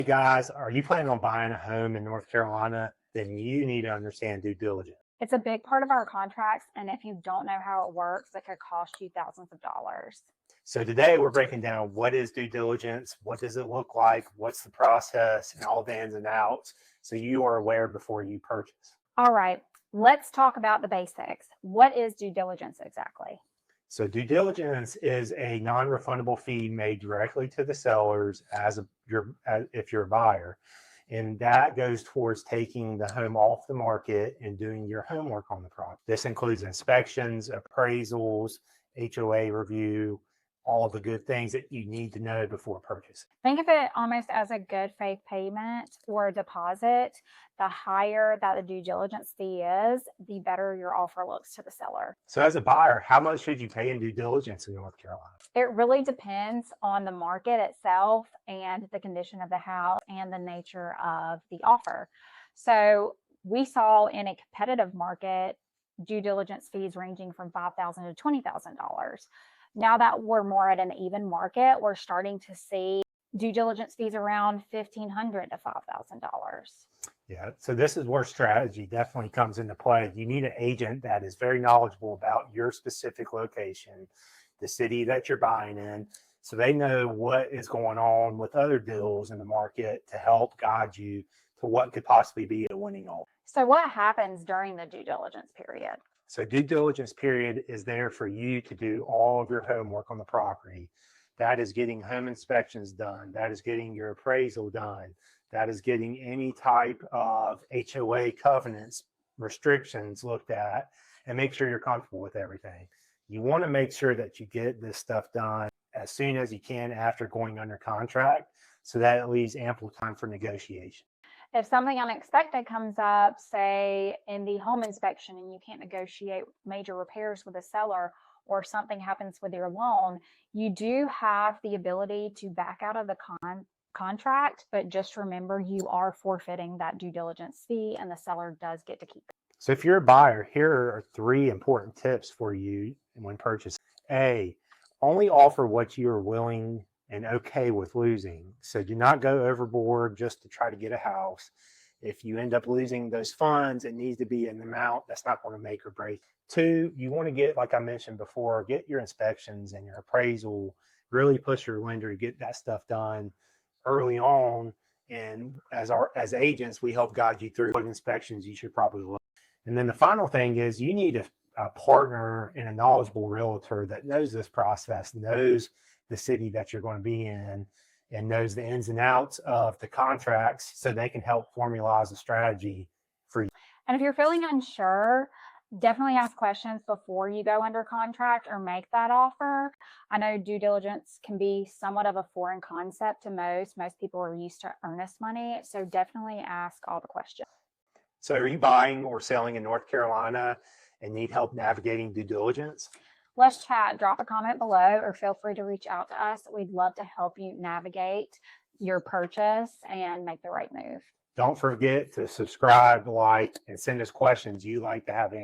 Hey guys, are you planning on buying a home in North Carolina? Then you need to understand due diligence. It's a big part of our contracts, and if you don't know how it works, it could cost you thousands of dollars. So today we're breaking down what is due diligence, what does it look like, what's the process, and all the ins and outs, so you are aware before you purchase. All right, let's talk about the basics. What is due diligence exactly? So due diligence is a non-refundable fee made directly to the sellers if you're a buyer. And that goes towards taking the home off the market and doing your homework on the property. This includes inspections, appraisals, HOA review, all the good things that you need to know before purchasing. Think of it almost as a good faith payment or a deposit. The higher that the due diligence fee is, the better your offer looks to the seller. So as a buyer, how much should you pay in due diligence in North Carolina? It really depends on the market itself and the condition of the house and the nature of the offer. So we saw in a competitive market, due diligence fees ranging from $5,000 to $20,000. Now that we're more at an even market, we're starting to see due diligence fees around $1,500 to $5,000. Yeah, so this is where strategy definitely comes into play. You need an agent that is very knowledgeable about your specific location, the city that you're buying in, so they know what is going on with other deals in the market to help guide you to what could possibly be a winning offer. So what happens during the due diligence period? So due diligence period is there for you to do all of your homework on the property. That is getting home inspections done. That is getting your appraisal done. That is getting any type of HOA covenants, restrictions looked at, and make sure you're comfortable with everything. You want to make sure that you get this stuff done as soon as you can after going under contract, so that it leaves ample time for negotiation. If something unexpected comes up, say in the home inspection, and you can't negotiate major repairs with the seller, or something happens with your loan, you do have the ability to back out of the contract, but just remember you are forfeiting that due diligence fee and the seller does get to keep it. So if you're a buyer, here are 3 important tips for you when purchasing. A, only offer what you are willing and okay with losing. So do not go overboard just to try to get a house. If you end up losing those funds, it needs to be an amount that's not going to make or break. 2, you want to get, like I mentioned before, get your inspections and your appraisal, really push your lender to get that stuff done early on. And as agents, we help guide you through what inspections you should probably look. And then the final thing is you need a partner and a knowledgeable realtor that knows this process, knows the city that you're going to be in, and knows the ins and outs of the contracts, so they can help formalize a strategy for you. And if you're feeling unsure, definitely ask questions before you go under contract or make that offer. I know due diligence can be somewhat of a foreign concept to most. Most people are used to earnest money, so definitely ask all the questions. So are you buying or selling in North Carolina and need help navigating due diligence? Let's chat. Drop a comment below or feel free to reach out to us. We'd love to help you navigate your purchase and make the right move. Don't forget to subscribe, like, and send us questions you'd like to have answered.